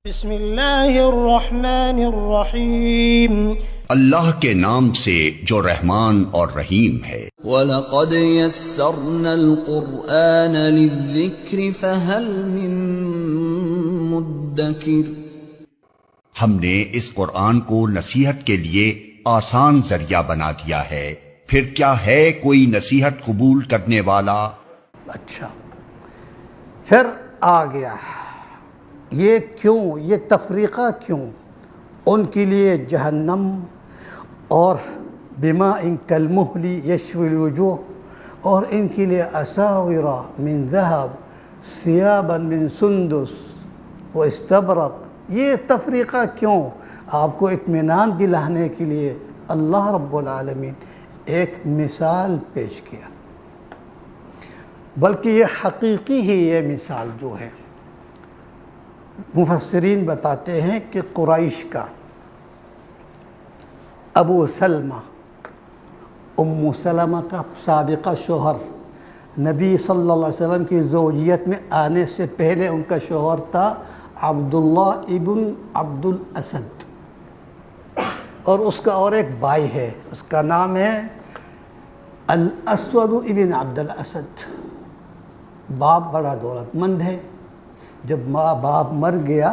بسم اللہ الرحمن الرحیم اللہ کے نام سے جو رحمان اور رحیم ہے۔ وَلَقَدْ يَسَّرْنَا الْقُرْآنَ لِلذِّكْرِ فَهَلْ مِن مُدَّكِرٍ۔ ہم نے اس قرآن کو نصیحت کے لیے آسان ذریعہ بنا دیا ہے، پھر کیا ہے کوئی نصیحت قبول کرنے والا؟ اچھا، پھر آ گیا یہ کیوں، یہ تفریقہ کیوں؟ ان کے لیے جہنم اور بماء کالمہل یشوی الوجوہ، اور ان کے لیے اساور من ذہب ثیابا من سندس و استبرق۔ یہ تفریقہ کیوں؟ آپ کو اطمینان دلانے کے لیے اللہ رب العالمین ایک مثال پیش کیا، بلکہ یہ حقیقی ہی یہ مثال جو ہے، مفسرین بتاتے ہیں کہ قریش کا ابو سلمہ، ام سلمہ کا سابقہ شوہر، نبی صلی اللہ علیہ وسلم کی زوجیت میں آنے سے پہلے ان کا شوہر تھا عبداللہ ابن عبد الاسد، اور اس کا اور ایک بھائی ہے، اس کا نام ہے الاسود ابن عبد الاسد۔ باپ بڑا دولت مند ہے، جب ماں باپ مر گیا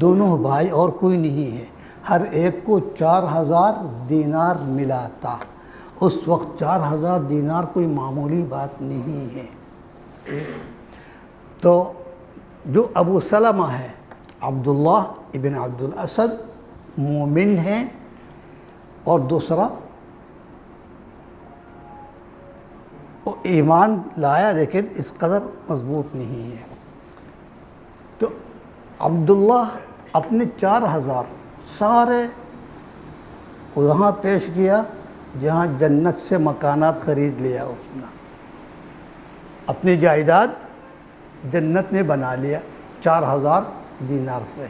دونوں بھائی اور کوئی نہیں ہے، ہر ایک کو 4000 دینار ملا تھا۔ اس وقت 4000 دینار کوئی معمولی بات نہیں ہے۔ تو جو ابو سلمہ ہے عبداللہ ابن عبد الاسد مومن ہیں، اور دوسرا وہ ایمان لایا لیکن اس قدر مضبوط نہیں ہے۔ تو عبداللہ اپنے 4000 سارے وہاں پیش کیا جہاں جنت سے مکانات خرید لیا، اس نے اپنی جائیداد جنت میں بنا لیا 4000 دینار سے۔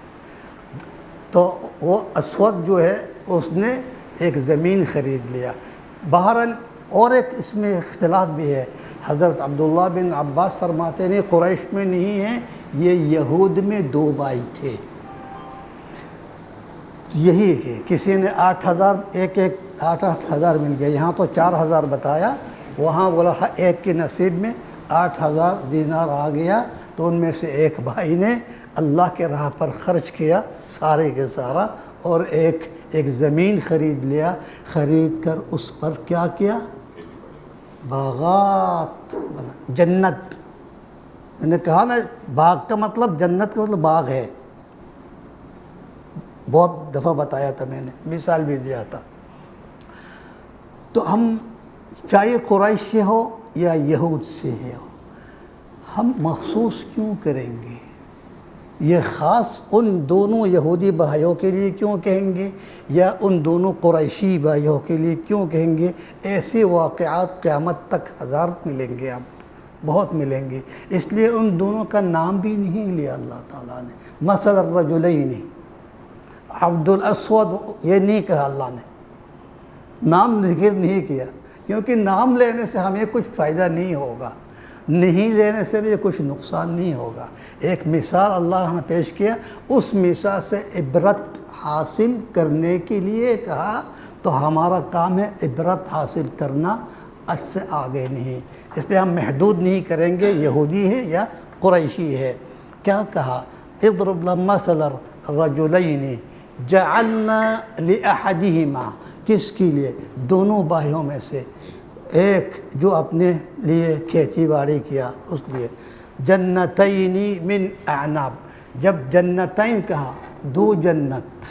تو وہ اسود جو ہے اس نے ایک زمین خرید لیا۔ بہرحال اور ایک اس میں اختلاف بھی ہے، حضرت عبداللہ بن عباس فرماتے ہیں قریش میں نہیں ہیں، یہ یہود میں 2 بھائی تھے، یہی کہ کسی نے 8000 ایک 8,000 مل گیا، یہاں تو 4000 بتایا، وہاں بولا ایک کے نصیب میں 8000 دینار آ گیا، تو ان میں سے ایک بھائی نے اللہ کے راہ پر خرچ کیا سارے کے سارا، اور ایک زمین خرید لیا، خرید کر اس پر کیا کیا؟ باغات بنا، جنت۔ میں نے کہا نا باغ کا مطلب، جنت کا مطلب باغ ہے، بہت دفعہ بتایا تھا میں نے، مثال بھی دیا تھا۔ تو ہم چاہے قریش سے ہو یا یہود سے ہو، ہم مخصوص کیوں کریں گے؟ یہ خاص ان دونوں یہودی بھائیوں کے لیے کیوں کہیں گے، یا ان دونوں قریشی بھائیوں کے لیے کیوں کہیں گے؟ ایسے واقعات قیامت تک ہزار ملیں گے، اب بہت ملیں گے، اس لیے ان دونوں کا نام بھی نہیں لیا اللہ تعالیٰ نے۔ مثل الرجلین عبد الاسود، یہ نہیں کہا اللہ نے، نام ذکر نہیں کیا، کیونکہ نام لینے سے ہمیں کچھ فائدہ نہیں ہوگا، نہیں لینے سے بھی کچھ نقصان نہیں ہوگا۔ ایک مثال اللہ نے پیش کیا، اس مثال سے عبرت حاصل کرنے کے لیے کہا، تو ہمارا کام ہے عبرت حاصل کرنا، اس سے آگے نہیں، اس لیے ہم محدود نہیں کریں گے یہودی ہے یا قریشی ہے۔ کیا کہا؟ اضرب لنا مثل الرجلین جعلنا لأحدہما، کس کے لیے؟ دونوں بھائیوں میں سے ایک جو اپنے لیے کھیتی باڑی کیا، اس لیے جنتین من اعناب۔ جب جنتین کہا، 2 جنت،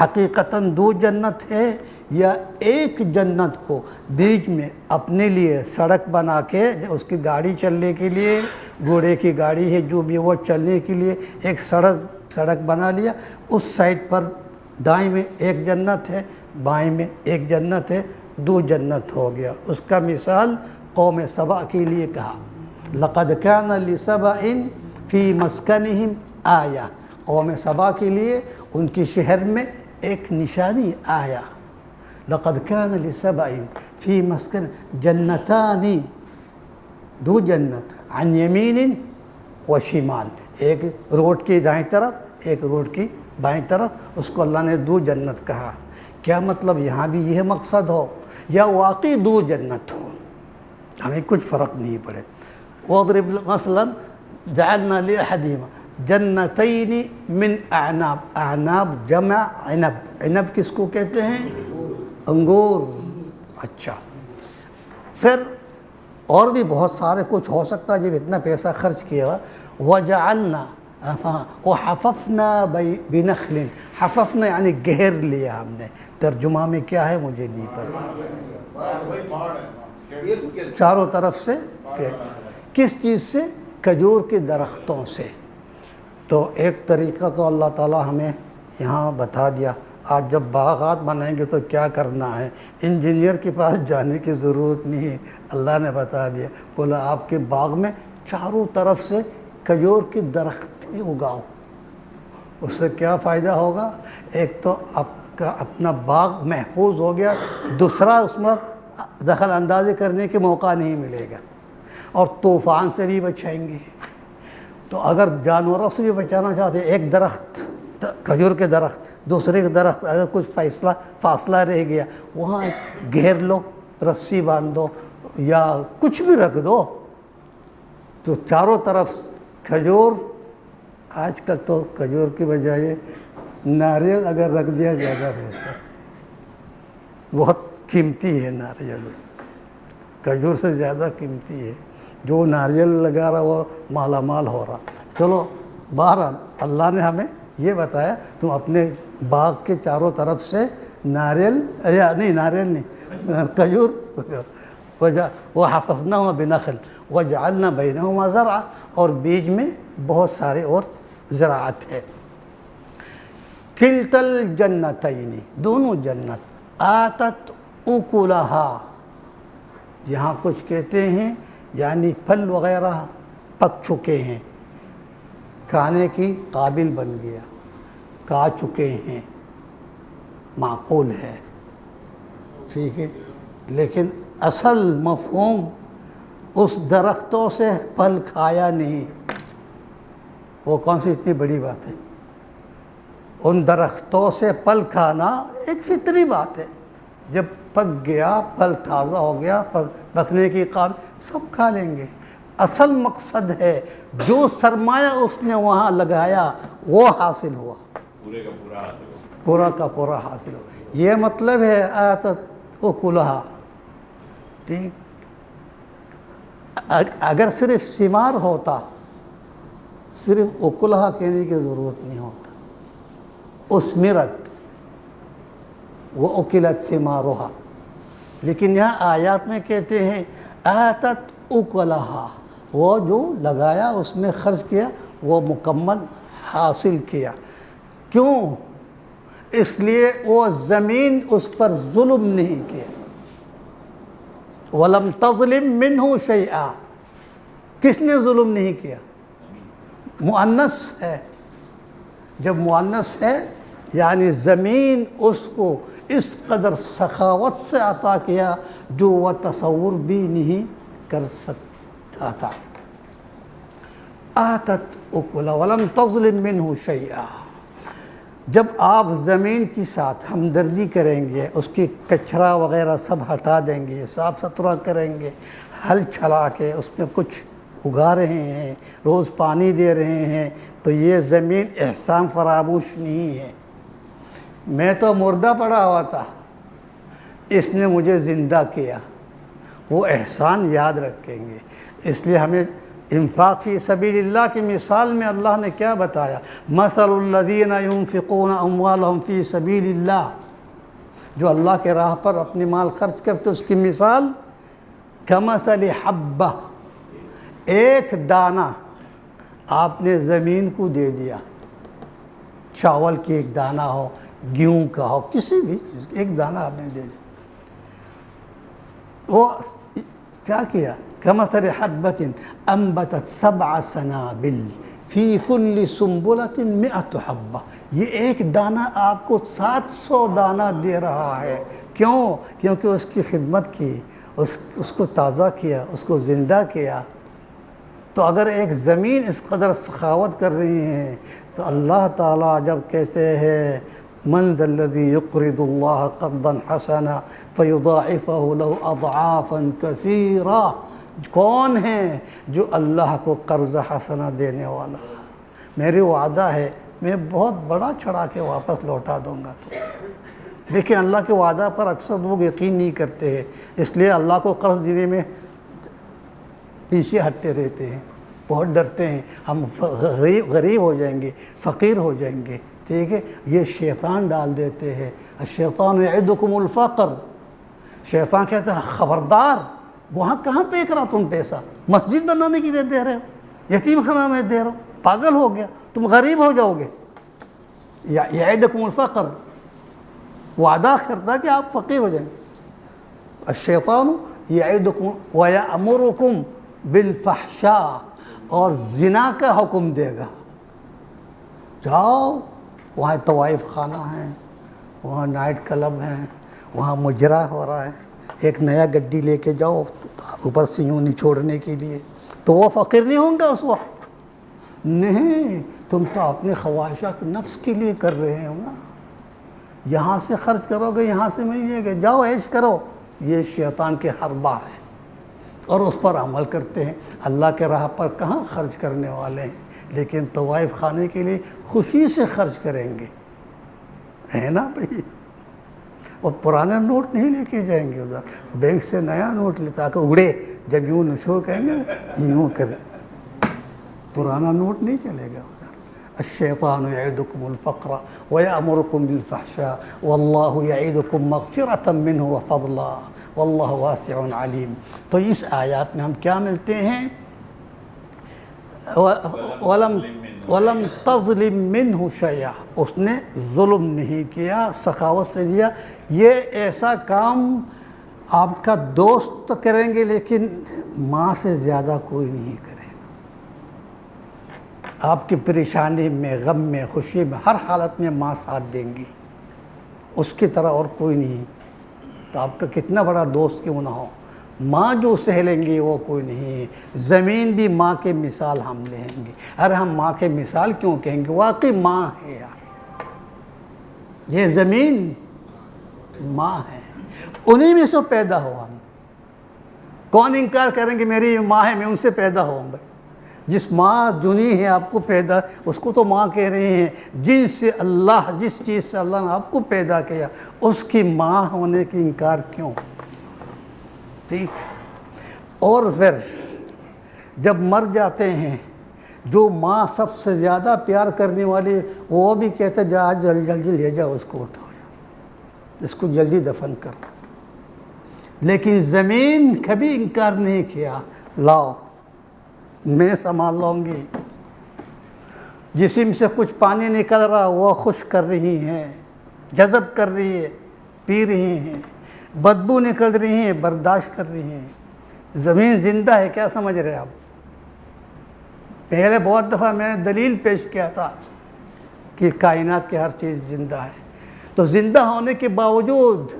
حقیقتاً 2 جنت ہے، یا ایک جنت کو بیچ میں اپنے لیے سڑک بنا کے، اس کی گاڑی چلنے کے لیے، گھوڑے کی گاڑی ہے جو بھی وہ چلنے کے لیے ایک سڑک بنا لیا، اس سائڈ پر دائیں میں ایک جنت ہے، بائیں میں ایک جنت ہے، 2 جنت ہو گیا۔ اس کا مثال قوم سبا کے لیے کہا، لقد كان لسبأ فی مسکنہم آیہ، قوم سبا کے لیے ان کی شہر میں ایک نشانی آیا۔ لقد كان لسبأ فی مسکن جنتان، 2 جنت، عن یمین و شمال، ایک روڈ کی دائیں طرف ایک روڈ کی بائیں طرف، اس کو اللہ نے دو جنت کہا۔ کیا مطلب یہاں بھی یہ مقصد ہو یا واقعی دو جنت ہو، ہمیں کچھ فرق نہیں پڑے۔ وَاضْرِبْ مَثْلًا جَعَلْنَا لِأَحَدِهِمَا جَنَّتَيْنِ مِنْ أَعْنَابٍ، اعناب جمع عنب، عنب کس کو کہتے ہیں؟ انگور۔ اچھا، پھر اور بھی بہت سارے کچھ ہو سکتا ہے جب اتنا پیسہ خرچ کیا۔ وَجَعَلْنَا وَحَفَفْنَا بِنَخْلٍ، حففنا یعنی گھیر لیا ہم نے، ترجمہ میں کیا ہے مجھے نہیں پتا، چاروں طرف سے کس چیز سے؟ کھجور کے درختوں سے۔ تو ایک طریقہ تو اللہ تعالیٰ ہمیں یہاں بتا دیا۔ آج جب باغات بنائیں گے تو کیا کرنا ہے، انجینئر کے پاس جانے کی ضرورت نہیں ہے، اللہ نے بتا دیا، بولا آپ کے باغ میں چاروں طرف سے کھجور کے درخت ہی اگاؤ۔ اس سے کیا فائدہ ہوگا؟ ایک تو آپ کا اپنا باغ محفوظ ہو گیا، دوسرا اس میں دخل اندازی کرنے کے موقع نہیں ملے گا، اور طوفان سے بھی بچائیں گے۔ تو اگر جانوروں سے بھی بچانا چاہتے ہیں، ایک درخت کھجور کے درخت دوسرے کے درخت اگر کچھ فاصلہ رہ گیا، وہاں گھیر لو، رسی باندھ دو یا کچھ بھی رکھ دو، تو چاروں طرف کھجور۔ آج کل تو کھجور کی بجائے ناریل اگر رکھ دیا زیادہ بہتر، بہت قیمتی ہے ناریل، کھجور سے زیادہ قیمتی ہے۔ جو ناریل لگا رہا وہ مالا مال ہو رہا۔ چلو بہرحال اللہ نے ہمیں یہ بتایا تم اپنے باغ کے چاروں طرف سے ناریل یا ناریل نہیں کھجور، وَحَفَفْنَاهُمَا بِنَخْلٍ وَجَعَلْنَا بَيْنَهُمَا زَرْعًا، اور بیچ میں بہت سارے اور زراعت ہے۔ کِلْتَا الْجَنَّتَيْنِ، دونوں جنت، آتت اُکُلَہَا، یہاں کچھ کہتے ہیں یعنی پھل وغیرہ پک چکے ہیں، کھانے کی قابل بن گیا، کھا چکے ہیں، معقول ہے، ٹھیک ہے، لیکن اصل مفہوم اس درختوں سے پھل کھایا نہیں، وہ کون سی اتنی بڑی بات ہے؟ ان درختوں سے پھل کھانا ایک فطری بات ہے، جب پک گیا، پھل تازہ ہو گیا، پکنے کی قابل، سب کھا لیں گے۔ اصل مقصد ہے جو سرمایہ اس نے وہاں لگایا وہ حاصل ہوا، پورا کا پورا حاصل ہوا، یہ مطلب ہے آتت اکلہا۔ ٹھیک، اگر صرف ثمار ہوتا، صرف اکلہا کہنے کی ضرورت نہیں ہوتا، اسمرت وَأُكِلَتْ ثِمَارُهَا، لیکن یہاں آیات میں کہتے ہیں آتت اکلہا، وہ جو لگایا اس میں خرچ کیا وہ مکمل حاصل کیا۔ کیوں؟ اس لیے وہ زمین اس پر ظلم نہیں کیا۔ وَلَمْ تَظْلِمْ مِنْهُ شَيْئًا، کس نے ظلم نہیں کیا؟ مؤنث ہے، جب مؤنث ہے یعنی زمین اس کو اس قدر سخاوت سے عطا کیا جو وہ تصور بھی نہیں کر سکتا تھا۔ آتت اکلہا ولم تظلم منہ شیئا، جب آپ زمین کے ساتھ ہمدردی کریں گے، اس کی کچرا وغیرہ سب ہٹا دیں گے، صاف ستھرا کریں گے، ہل چلا کے اس میں کچھ اگا رہے ہیں، روز پانی دے رہے ہیں، تو یہ زمین احسان فراموش نہیں ہے۔ میں تو مردہ پڑا ہوا تھا، اس نے مجھے زندہ کیا، وہ احسان یاد رکھیں گے۔ اس لیے ہمیں انفاق فی سبیل اللہ کی مثال میں اللہ نے کیا بتایا؟ مثل الذین ينفقون اموالهم فی سبیل اللہ، جو اللہ کے راہ پر اپنی مال خرچ کرتے، اس کی مثال کمثل حبہ، ایک دانہ آپ نے زمین کو دے دیا، چاول کی ایک دانہ ہو، گیہوں کا ہو، کسی بھی ایک دانہ آپ نے دے دیا، وہ کیا کیا؟ کمثل حبۃ انبتت 7 سنابل فی کل سنبلۃ 100 حبہ، یہ ایک دانہ آپ کو 700 دانہ دے رہا ہے۔ کیوں؟ کیونکہ اس کی خدمت کی، اس کو تازہ کیا، اس کو زندہ کیا، تو اگر ایک زمین اس قدر سخاوت کر رہی ہے تو اللہ تعالیٰ جب کہتے ہیں من ذا الذی یقرض اللہ قرضا حسنا فیضاعفہ له اضعافا کثیرا، کون ہے جو اللہ کو قرض حسنا دینے والا؟ میری وعدہ ہے میں بہت بڑا چڑھا کے واپس لوٹا دوں گا۔ تو دیکھیں اللہ کے وعدہ پر اکثر لوگ یقین نہیں کرتے ہیں، اس لیے اللہ کو قرض دینے میں پیچھے ہٹتے رہتے ہیں، بہت ڈرتے ہیں ہم غریب ہو جائیں گے، فقیر ہو جائیں گے، ٹھیک ہے؟ یہ شیطان ڈال دیتے ہیں۔ الشیطان یعدکم الفقر، شیطان کہتا ہے خبردار، وہاں کہاں پھینک رہا تم پیسہ؟ مسجد بنانے کے لیے دے رہے ہو، یتیم خانہ میں دے رہے ہو، پاگل ہو گیا، تم غریب ہو جاؤ گے۔ یعدکم الفقر، وعدہ کرتا کہ آپ فقیر ہو جائیں گے۔ الشیطان یعدکم ویأمرکم بالفحشاء، اور زنا کا حکم دے گا، جاؤ وہاں طوائف خانہ ہیں، وہاں نائٹ کلب ہیں، وہاں مجرا ہو رہا ہے، ایک نیا گڈی لے کے جاؤ اوپر سے یوں نچوڑنے کے لیے، تو وہ فقیر نہیں ہوں گا اس وقت؟ نہیں، تم تو اپنے خواہشات نفس کے لیے کر رہے ہو نا، یہاں سے خرچ کرو گے یہاں سے ملے گا، جاؤ عیش کرو۔ یہ شیطان کے حربہ ہے اور اس پر عمل کرتے ہیں۔ اللہ کے راہ پر کہاں خرچ کرنے والے ہیں، لیکن طوائف خانے کے لیے خوشی سے خرچ کریں گے، ہے نا بھائی؟ اور پرانے نوٹ نہیں لے کے جائیں گے ادھر، بینک سے نیا نوٹ لے تاکہ اڑے، جب یوں نشور کہیں گے یوں کریں، پرانا نوٹ نہیں چلے گا ادھر۔ الشیطان یعدکم الفقر ویأمرکم بالفحشاء واللہ یعدکم مغفرۃ منہ وفضلا واللہ واسع علیم۔ تو اس آیات میں ہم کیا ملتے ہیں؟ وَلَمْ تَظْلِمْ مِنْهُ شَيْئًا، اس نے ظلم نہیں کیا، سخاوت سے دیا۔ یہ ایسا کام آپ کا دوست تو کریں گے لیکن ماں سے زیادہ کوئی نہیں کرے گا۔ آپ کی پریشانی میں، غم میں، خوشی میں، ہر حالت میں ماں ساتھ دیں گی، اس کی طرح اور کوئی نہیں۔ تو آپ کا کتنا بڑا دوست کیوں نہ ہو، ماں جو سہلیں گی وہ کوئی نہیں۔ زمین بھی ماں کے مثال ہم لیں گے۔ ارے ہم ماں کے مثال کیوں کہیں گے؟ واقعی ماں ہے یار، یہ زمین ماں ہے، انہی میں سے پیدا ہوا ہم۔ کون انکار کریں گے میری ماں ہے میں ان سے پیدا ہوں بھائی؟ جس ماں جنی ہے آپ کو پیدا، اس کو تو ماں کہہ رہے ہیں۔ جن سے اللہ، جس چیز سے اللہ نے آپ کو پیدا کیا، اس کی ماں ہونے کی انکار کیوں؟ ٹھیک۔ اور پھر جب مر جاتے ہیں، جو ماں سب سے زیادہ پیار کرنے والی، وہ بھی کہتے جا جلدی جلدی لے جاؤ اس کو، اٹھاؤ یار، اس کو جلدی دفن کرو۔ لیکن زمین کبھی انکار نہیں کیا، لاؤ میں سنبھال لوں گی۔ جسم سے کچھ پانی نکل رہا وہ خشک کر رہی ہیں، جذب کر رہی ہے، پی رہی ہیں۔ بدبو نکل رہی ہیں، برداشت کر رہی ہیں۔ زمین زندہ ہے، کیا سمجھ رہے آپ؟ پہلے بہت دفعہ میں نے دلیل پیش کیا تھا کہ کائنات کی ہر چیز زندہ ہے۔ تو زندہ ہونے کے باوجود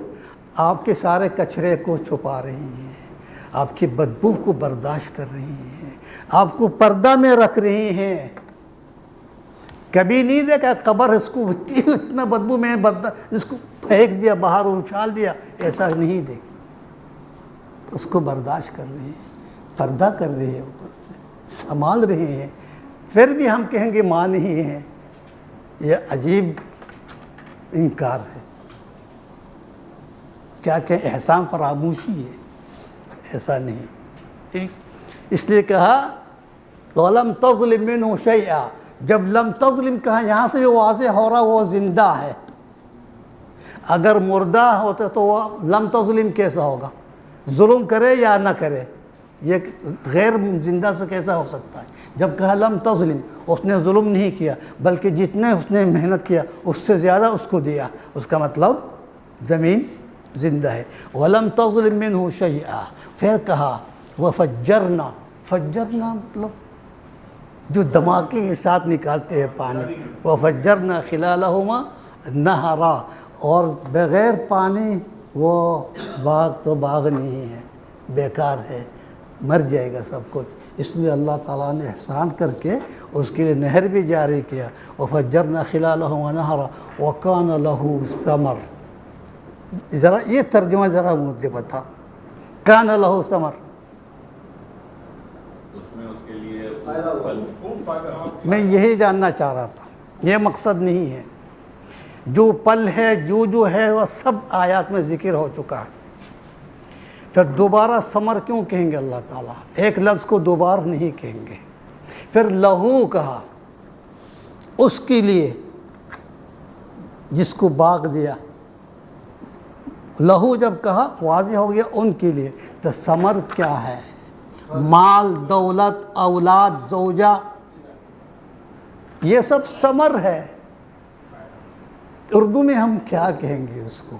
آپ کے سارے کچرے کو چھپا رہی ہیں، آپ کی بدبو کو برداشت کر رہی ہیں، آپ کو پردہ میں رکھ رہی ہیں۔ کبھی نہیں دیکھا قبر اس کو اتنا بدبو میں اس کو پھینک دیا باہر، اچھال دیا، ایسا نہیں دیکھا۔ اس کو برداشت کر رہی ہیں، پردہ کر رہی ہے، اوپر سے سنبھال رہے ہیں۔ پھر بھی ہم کہیں گے ماں نہیں ہے، یہ عجیب انکار ہے۔ کیا کہ احسان فراموشی ہے، ایسا نہیں۔ ٹھیک، اس لیے کہا وَلَمْ تَظْلِمْ مِنْهُ شَيْئًا۔ جب لم تظلم کہا، یہاں سے بھی واضح ہو رہا وہ زندہ ہے۔ اگر مردہ ہوتا تو وہ لم تظلم کیسا ہوگا؟ ظلم کرے یا نہ کرے، یہ غیر زندہ سے کیسا ہو سکتا ہے؟ جب کہا لم تظلم، اس نے ظلم نہیں کیا، بلکہ جتنے اس نے محنت کیا اس سے زیادہ اس کو دیا، اس کا مطلب زمین زندہ ہے۔ وَلَمْ تَظْلِمْ مِنْهُ شَيْئًا۔ پھر کہا وَفَجَّرْنَا، فجرنا مطلب جو دھماکے کے ساتھ نکالتے ہیں پانی، وَفَجَّرْنَا خِلَالَهُمَا نَهَرًا، اور بغیر پانی وہ باغ تو باغ نہیں ہے، بیکار ہے، مر جائے گا سب کچھ۔ اس لیے اللہ تعالیٰ نے احسان کر کے اس کے لیے نہر بھی جاری کیا. وَفَجَّرْنَا خِلَالَهُ نَهْرًا وَكَانَ لَهُ ثَمَرٌ. ذرا یہ ترجمہ ذرا مجھے بتا. کان لہو ثمر، میں یہی جاننا چاہ رہا تھا، یہ مقصد نہیں ہے. جو پل ہے جو ہے وہ سب آیات میں ذکر ہو چکا ہے. پھر دوبارہ ثمر کیوں کہیں گے اللہ تعالیٰ؟ ایک لفظ کو دوبارہ نہیں کہیں گے. پھر لہو کہا، اس کے لیے جس کو باغ دیا. لہو جب کہا واضح ہو گیا ان کے لیے. تو ثمر کیا ہے؟ مال، دولت، اولاد، زوجہ، یہ سب ثمر ہے. اردو میں ہم کیا کہیں گے اس کو؟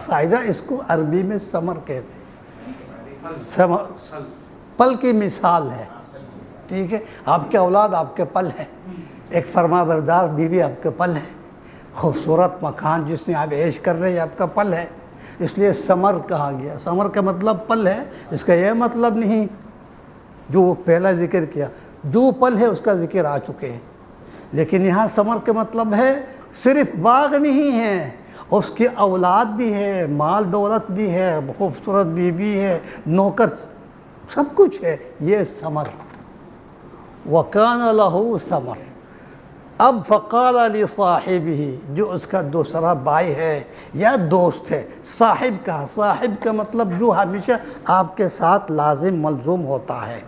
فائدہ. اس کو عربی میں ثمر کہتے ہیں. پل کی مثال ہے. ٹھیک ہے، آپ کے اولاد آپ کے پل ہیں. ایک فرما بردار بیوی آپ کے پل ہے. خوبصورت مکان جس میں آپ عیش کر رہے ہیں آپ کا پل ہے. اس لیے ثمر کہا گیا. ثمر کا مطلب پل ہے. اس کا یہ مطلب نہیں جو وہ پہلا ذکر کیا. جو پل ہے اس کا ذکر آ چکے ہیں. لیکن یہاں ثمر کا مطلب ہے صرف باغ نہیں ہے، اس کی اولاد بھی ہے، مال دولت بھی ہے، خوبصورت بیوی ہے، نوکر، سب کچھ ہے. یہ ثمر. وَكَانَ لَهُ ثَمَرٌ. اب فقال لصاحبہ، جو اس کا دوسرا بھائی ہے یا دوست ہے. صاحب کا مطلب جو ہمیشہ آپ کے ساتھ لازم ملزوم ہوتا ہے.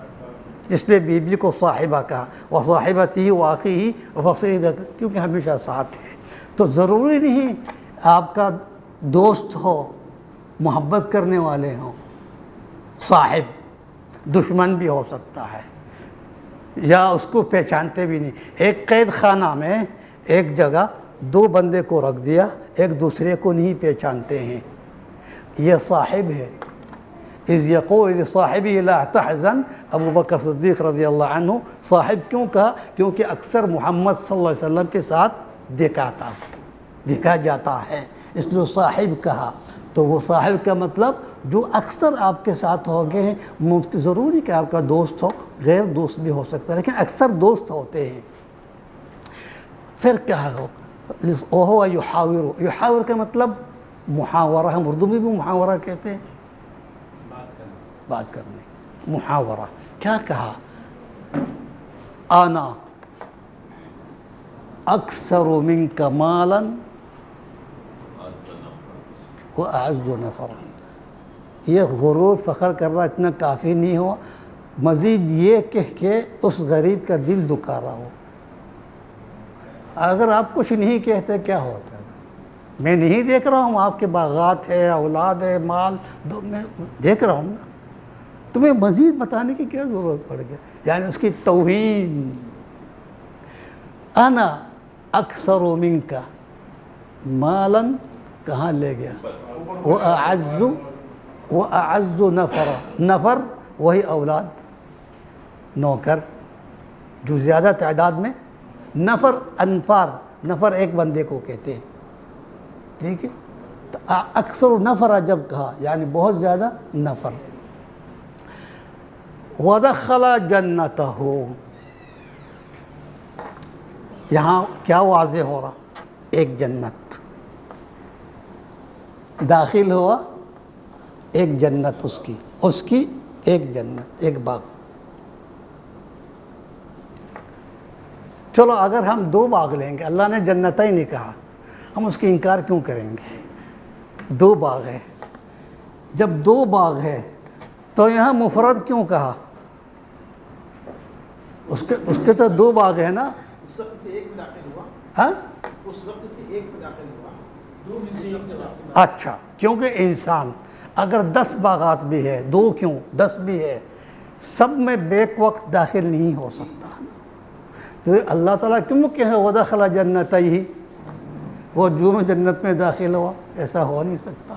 اس لیے بیوی کو صاحبہ کہا. وصاحبتہ وأخیہ وفصیلتہ، کیونکہ ہمیشہ ساتھ ہے. تو ضروری نہیں آپ کا دوست ہو، محبت کرنے والے ہوں. صاحب دشمن بھی ہو سکتا ہے یا اس کو پہچانتے بھی نہیں. ایک قید خانہ میں ایک جگہ دو بندے کو رکھ دیا، ایک دوسرے کو نہیں پہچانتے ہیں. یہ صاحب ہے. اذ یقول لصاحبہ لا تحزن. ابو بکر صدیق رضی اللہ عنہ صاحب کیوں کہا؟ کیونکہ اکثر محمد صلی اللہ علیہ وسلم کے ساتھ دیکھا جاتا ہے، اس لیے صاحب کہا. تو وہ صاحب کا مطلب جو اکثر آپ کے ساتھ ہو گئے ہیں. ضروری کہ آپ کا دوست ہو، غیر دوست بھی ہو سکتا ہے، لیکن اکثر دوست ہوتے ہیں. پھر کیا ہو؟ وَهُوَ يُحَاوِرُ. یحاور کا مطلب محاورہ. ہم اردو میں بھی محاورہ کہتے ہیں، بات کرنے. محاورہ کیا کہا؟ انا اکثر منک مالا وأعز نفرا. یہ غرور فخر کر رہا اتنا کافی نہیں ہو، مزید یہ کہہ کے اس غریب کا دل دکھا رہا ہو. اگر آپ کچھ نہیں کہتے کیا ہوتا ہے؟ میں نہیں دیکھ رہا ہوں آپ کے باغات ہے، اولاد ہے، مال، میں دیکھ رہا ہوں نا. تمہیں مزید بتانے کی کیا ضرورت پڑ گئی؟ یعنی اس کی توہین. انا اکثر منک مالا کہاں لے گیا؟ وأعز نفر. نفر وہی اولاد، نوکر جو زیادہ تعداد میں. نفر انفار، نفر ایک بندے کو کہتے ہیں. ٹھیک ہے، تو اکثر نفر جب کہا یعنی بہت زیادہ نفر. وَدَخَلَ جَنَّتَهُ. یہاں کیا واضح ہو رہا؟ ایک جنت داخل ہوا. ایک جنت اس کی ایک جنت، ایک باغ. چلو اگر ہم دو باغ لیں گے، اللہ نے جنت ہی نہیں کہا، ہم اس کی انکار کیوں کریں گے؟ دو باغ ہے. جب دو باغ ہے تو یہاں مفرد کیوں کہا؟ اس کے تو دو باغ ہے نا. اس وقت سے ایک میں داخل ہوا. ہاں، اس وقت سے ایک میں داخل ہوا. اچھا، کیونکہ انسان اگر 10 باغات بھی ہے، 2 کیوں 10 بھی ہے، سب میں بیک وقت داخل نہیں ہو سکتا. تو اللہ تعالیٰ کیوں کہ وَدَخَلَ جَنَّتَيْهِ، وہ جو جنت میں داخل ہوا، ایسا ہو نہیں سکتا.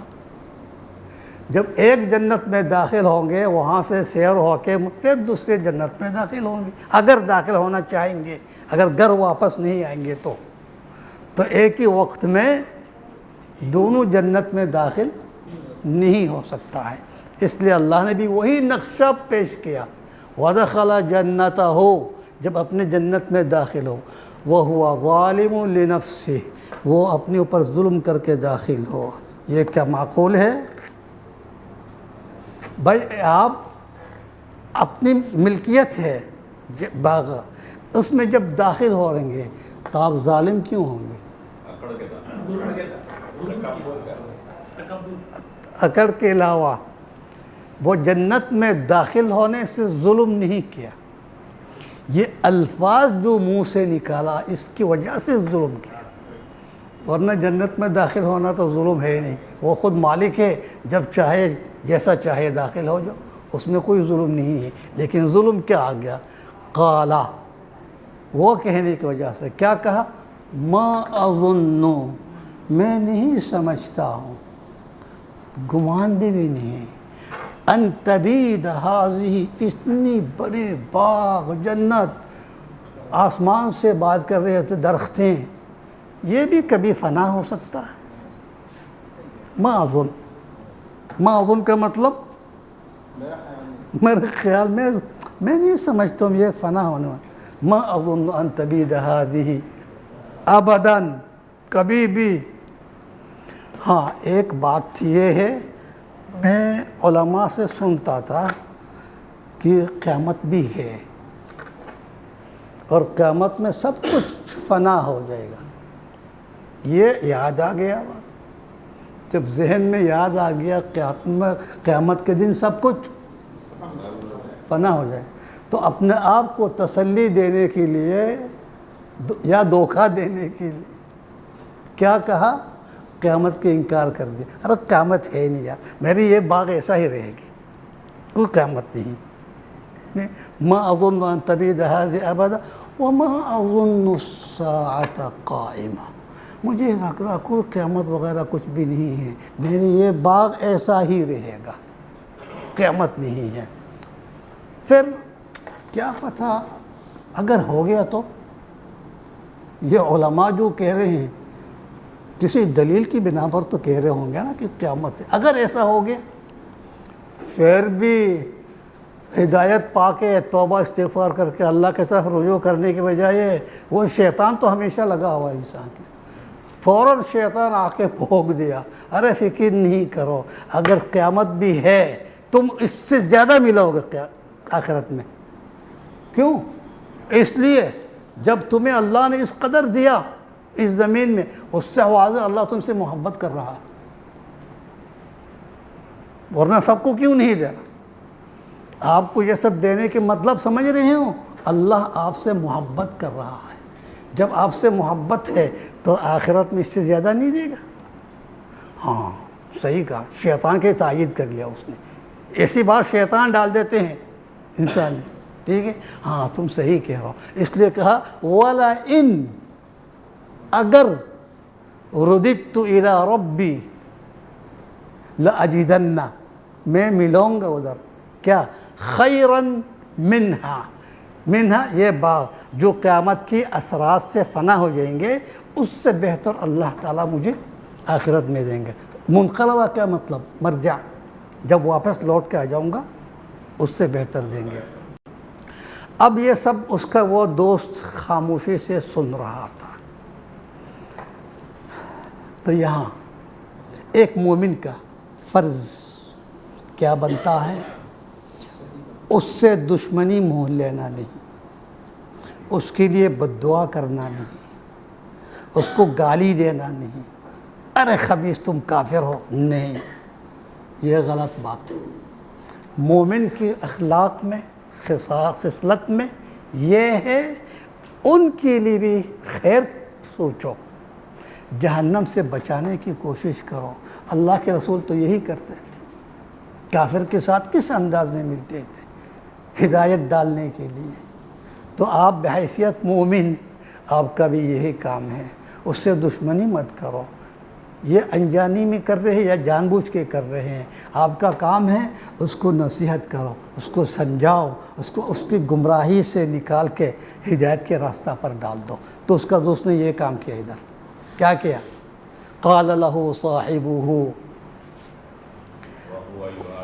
جب ایک جنت میں داخل ہوں گے وہاں سے سیر ہو کے پھر دوسرے جنت میں داخل ہوں گے، اگر داخل ہونا چاہیں گے. اگر گھر واپس نہیں آئیں گے تو ایک ہی وقت میں دونوں جنت میں داخل نہیں ہو سکتا ہے. اس لیے اللہ نے بھی وہی نقشہ پیش کیا، وَدَخَلَ جَنَّتَهُ، جب اپنے جنت میں داخل ہو، وَهُوَ ظَالِمٌ لِنَفْسِهِ، وہ اپنے اوپر ظلم کر کے داخل ہو، یہ کیا معقول ہے؟ بھائی آپ اپنی ملکیت ہے باغ، اس میں جب داخل ہو رہیں گے تو آپ ظالم کیوں ہوں گے؟ اکڑ کے علاوہ وہ جنت میں داخل ہونے سے ظلم نہیں کیا، یہ الفاظ جو منہ سے نکالا اس کی وجہ سے ظلم کیا، ورنہ جنت میں داخل ہونا تو ظلم ہے ہی نہیں، وہ خود مالک ہے، جب چاہے جیسا چاہے داخل ہو جاؤ، اس میں کوئی ظلم نہیں ہے۔ لیکن ظلم کیا آ گیا؟ قالا، وہ کہنے کی وجہ سے کیا کہا؟ ما اظن، میں نہیں سمجھتا ہوں، گمان بھی نہیں، ان تبید ہذہ، اتنی بڑے باغ جنت، آسمان سے بات کر رہے تھے، درختیں، یہ بھی کبھی فنا ہو سکتا ہے؟ ما اظن، ما اظن کا مطلب میرے خیال میں نہیں سمجھتا ہوں یہ فنا ہونے والا۔ ما اظن ان تبید ہذہ ابدا، کبھی بھی۔ ہاں ایک بات یہ ہے، میں علماء سے سنتا تھا کہ قیامت بھی ہے اور قیامت میں سب کچھ فنا ہو جائے گا، یہ یاد آ گیا، جب ذہن میں یاد آ گیا قیامت کے دن سب کچھ فنا ہو جائے، تو اپنے آپ کو تسلی دینے کے لیے یا دھوکہ دینے کے لیے کیا کہا؟ قیامت کے انکار کر دیا، ارے قیامت ہے نہیں یار، میری یہ باغ ایسا ہی رہے گی، کوئی قیامت نہیں۔ ما اظن ان تبید هذه ابدا وما اظن الساعة قائمة، مجھے لگ رہا کوئی قیامت وغیرہ کچھ بھی نہیں ہے، میری یہ باغ ایسا ہی رہے گا، قیامت نہیں ہے۔ پھر کیا پتہ اگر ہو گیا تو؟ یہ علماء جو کہہ رہے ہیں کسی دلیل کی بنا پر تو کہہ رہے ہوں گے نا کہ قیامت ہے، اگر ایسا ہو گیا پھر بھی ہدایت پا کے توبہ استغفار کر کے اللہ کی طرف رجوع کرنے کے بجائے، وہ شیطان تو ہمیشہ لگا ہوا ہے انسان کے، فوراً شیطان آ کے پھونک دیا، ارے فکر نہیں کرو، اگر قیامت بھی ہے تم اس سے زیادہ ملو گے آخرت میں۔ کیوں؟ اس لیے جب تمہیں اللہ نے اس قدر دیا اس زمین میں، اس سے واضح اللہ تم سے محبت کر رہا ہے، ورنہ سب کو کیوں نہیں دے رہا؟ آپ کو یہ سب دینے کے مطلب سمجھ رہے ہوں، اللہ آپ سے محبت کر رہا ہے، جب آپ سے محبت ہے تو آخرت میں اس سے زیادہ نہیں دے گا۔ ہاں صحیح کہا، شیطان کے تائید کر لیا اس نے، ایسی بات شیطان ڈال دیتے ہیں انسان نے، ٹھیک ہے، ہاں تم صحیح کہہ رہا ہو، اس لیے کہا وَلَئِن، اگر رُدِدتُ إِلَىٰ رَبِّي لَأَجِدَنَّ، میں ملوں گا ادھر کیا؟ خَيْرًا مِنْهَا، یہ باغ جو قیامت کی اثرات سے فنا ہو جائیں گے، اس سے بہتر اللہ تعالیٰ مجھے آخرت میں دیں گے۔ منقلبہ کیا مطلب؟ مرجع، جب واپس لوٹ کے آ جاؤں گا اس سے بہتر دیں گے۔ اب یہ سب اس کا وہ دوست خاموشی سے سن رہا تھا۔ تو یہاں ایک مومن کا فرض کیا بنتا ہے؟ اس سے دشمنی مول لینا نہیں، اس کے لیے بد دعا کرنا نہیں، اس کو گالی دینا نہیں، ارے خبیث تم کافر ہو، نہیں، یہ غلط بات ہے۔ مومن کی اخلاق میں، خصلت میں یہ ہے، ان کے لیے بھی خیر سوچو، جہنم سے بچانے کی کوشش کرو۔ اللہ کے رسول تو یہی کرتے تھے، کافر کے ساتھ کس انداز میں ملتے تھے؟ ہدایت ڈالنے کے لیے۔ تو آپ بحیثیت مومن، آپ کا بھی یہی کام ہے، اس سے دشمنی مت کرو، یہ انجانی میں کر رہے ہیں یا جان بوجھ کے کر رہے ہیں، آپ کا کام ہے اس کو نصیحت کرو، اس کو سمجھاؤ، اس کی گمراہی سے نکال کے ہدایت کے راستہ پر ڈال دو۔ تو اس کا دوست نے یہ کام کیا، ادھر کیا کیا؟ قال له صاحبه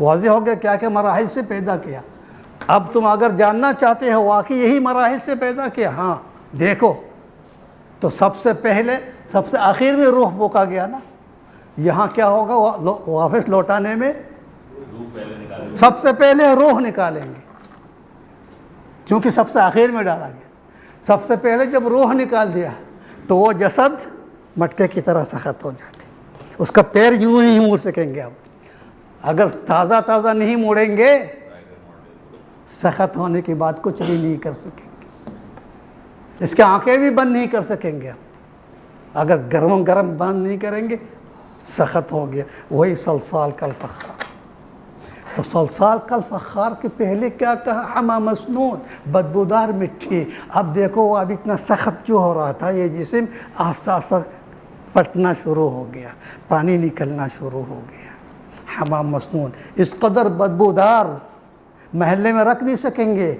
واضح ہو گیا کیا کیا مراحل سے پیدا کیا. اب تم اگر جاننا چاہتے ہو واقعی یہی مراحل سے پیدا کیا، ہاں دیکھو تو سب سے پہلے سب سے آخر میں روح پھونکا گیا نا. یہاں کیا ہوگا واپس لوٹانے میں سب سے پہلے روح نکالیں گے، کیونکہ سب سے آخر میں ڈالا گیا. سب سے پہلے جب روح نکال دیا تو وہ جسد مٹکے کی طرح سخت ہو جاتے، اس کا پیر یوں نہیں موڑ سکیں گے. اب اگر تازہ تازہ نہیں موڑیں گے سخت ہونے کے بعد کچھ بھی نہیں کر سکیں گے، اس کے آنکھیں بھی بند نہیں کر سکیں گے. اگر گرم بند نہیں کریں گے سخت ہو گیا. وہی صلصال کالفخار. تو صلصال کالفخار کے پہلے کیا کہا؟ حما مسنون، بدبودار مٹی. اب دیکھو وہ اب اتنا سخت جو ہو رہا تھا یہ جسم آہستہ آہستہ پھٹنا شروع ہو گیا، پانی نکلنا شروع ہو گیا. حما مسنون، اس قدر بدبودار محلے میں رکھ نہیں سکیں گے.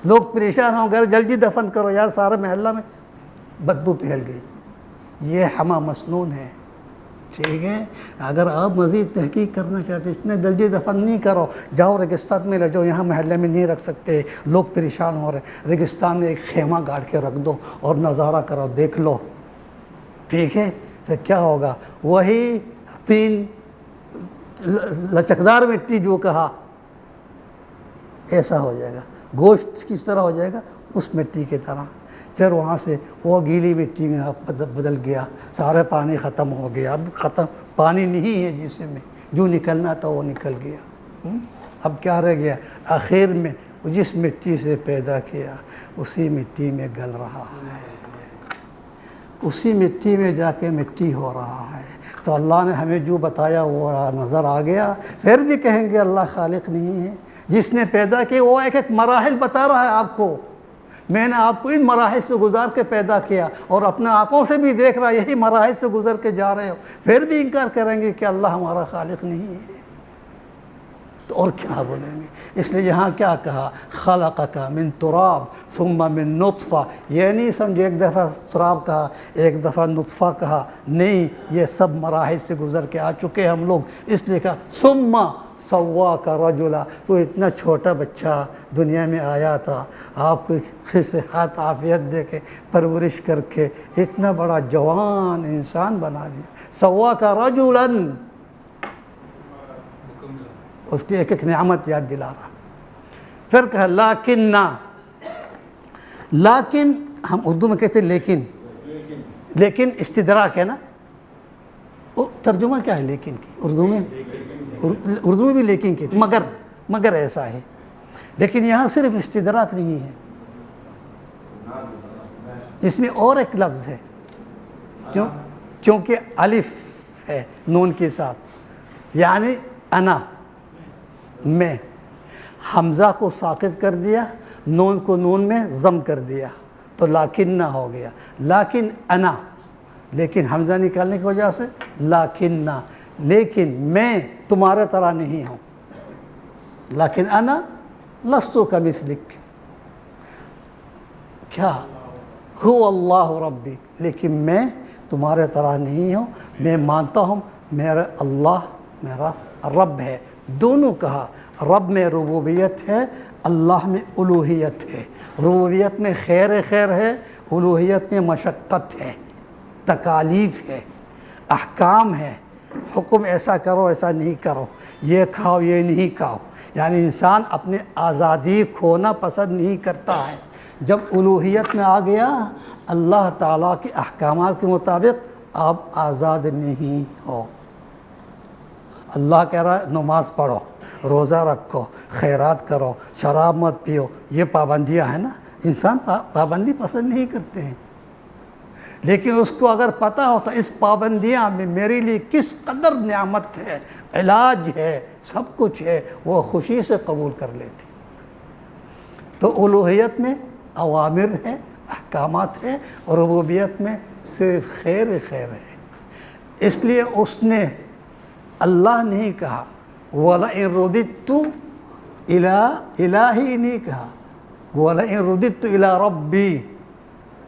لوگ پریشان ہوں گے، جلدی دفن کرو یار، سارے محلہ میں بدبو پھیل گئی. یہ حما مسنون ہے. ٹھیک ہے، اگر آپ مزید تحقیق کرنا چاہتے ہیں اتنے جلدی دفن نہیں کرو، جاؤ ریگستان میں لے جاؤ، یہاں محلے میں نہیں رکھ سکتے، لوگ پریشان ہو رہے. ریگستان میں ایک خیمہ گاڑ کے رکھ دو اور نظارہ کرو، دیکھ لو. ٹھیک ہے، پھر کیا ہوگا؟ وہی 3 لچکدار مٹی جو کہا ایسا ہو جائے گا. گوشت کس طرح ہو جائے گا؟ اس مٹی کی طرح. پھر وہاں سے وہ گیلی مٹی میں بدل گیا، سارے پانی ختم ہو گیا. اب ختم پانی نہیں ہے جسم میں، جو نکلنا تھا وہ نکل گیا. اب کیا رہ گیا؟ آخر میں جس مٹی سے پیدا کیا اسی مٹی میں گل رہا ہے، اسی مٹی میں جا کے مٹی ہو رہا ہے. تو اللہ نے ہمیں جو بتایا وہ نظر آ گیا. پھر بھی کہیں گے اللہ خالق نہیں ہے؟ جس نے پیدا کیا وہ ایک ایک مراحل بتا رہا ہے آپ کو. میں نے آپ کو ان مراحل سے گزار کے پیدا کیا اور اپنے آنکھوں سے بھی دیکھ رہا، یہی مراحل سے گزر کے جا رہے ہو. پھر بھی انکار کریں گے کہ اللہ ہمارا خالق نہیں ہے، تو اور کیا بولیں گے؟ اس لیے یہاں کیا کہا؟ خلقک من تراب ثم من نطفہ. یہ نہیں سمجھے ایک دفعہ تراب کہا ایک دفعہ نطفہ کہا، نہیں، یہ سب مراحل سے گزر کے آ چکے ہم لوگ. اس لیے کہا ثم سواک رجلا. تو اتنا چھوٹا بچہ دنیا میں آیا تھا، آپ کو صحت عافیت دے کے پرورش کر کے اتنا بڑا جوان انسان بنا دیا. سواک رجلا، اس کی ایک ایک نعمت یاد دلا رہا. پھر کہا لیکن ہم اردو میں کہتے ہیں لیکن استدراک ہے نا. ترجمہ کیا ہے لیکن کی اردو میں بھی لیکن کی مگر ایسا ہے. لیکن یہاں صرف استدراک نہیں ہے، اس میں اور ایک لفظ ہے کیونکہ الف ہے نون کے ساتھ، یعنی انا، میں. حمزہ کو ساکت کر دیا، نون کو نون میں ضم کر دیا تو لاکنہ ہو گیا. لیکن انا، لیکن حمزہ نکالنے کی وجہ سے لاکنہ، لیکن میں تمہارے طرح نہیں ہوں. لیکن انا لست کمثلک، کیا هو اللہ ربی، لیکن میں تمہارے طرح نہیں ہوں. میں مانتا ہوں میرا اللہ میرا رب ہے. دونوں کہا، رب میں ربوبیت ہے، اللہ میں الوہیت ہے. ربوبیت میں خیر ہے، الوہیت میں مشقت ہے، تکالیف ہے، احکام ہے. حکم ایسا کرو ایسا نہیں کرو، یہ کھاؤ یہ نہیں کھاؤ. یعنی انسان اپنے آزادی کھونا پسند نہیں کرتا ہے. جب الوہیت میں آ گیا اللہ تعالیٰ کے احکامات کے مطابق آپ آزاد نہیں ہو. اللہ کہہ رہا ہے نماز پڑھو، روزہ رکھو، خیرات کرو، شراب مت پیو. یہ پابندیاں ہیں نا. انسان پابندی پسند نہیں کرتے ہیں، لیکن اس کو اگر پتہ ہوتا اس پابندیاں میں میرے لیے کس قدر نعمت ہے، علاج ہے، سب کچھ ہے، وہ خوشی سے قبول کر لیتے. تو الوہیت میں اوامر ہے، احکامات ہے، اور ربوبیت میں صرف خیر ہے. اس لیے اس نے اللہ نہیں کہا وَلَئِن رُدِدْتُ إِلَىٰ الٰہی نہیں کہا، وَلَئِن رُدِدْتُ إِلَىٰ رَبِّي،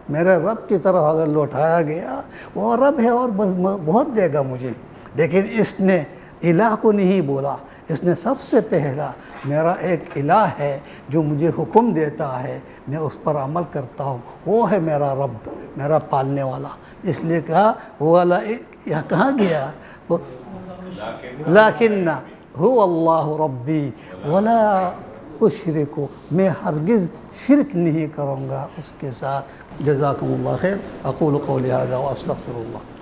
میرے رب کی طرف اگر لوٹایا گیا وہ رب ہے اور بہت دے گا مجھے. لیکن اس نے الہ کو نہیں بولا، اس نے سب سے پہلا میرا ایک الہ ہے جو مجھے حکم دیتا ہے، میں اس پر عمل کرتا ہوں، وہ ہے میرا رب، میرا پالنے والا۔ اس لیے کہا والا، یہاں کہاں گیا لیکن هو اللہ ربی ولا اشرک، میں ہرگز شرک نہیں کروں گا اس کے ساتھ۔ جزاکم اللہ خیر، اقول قولی ھذا واستغفر اللہ۔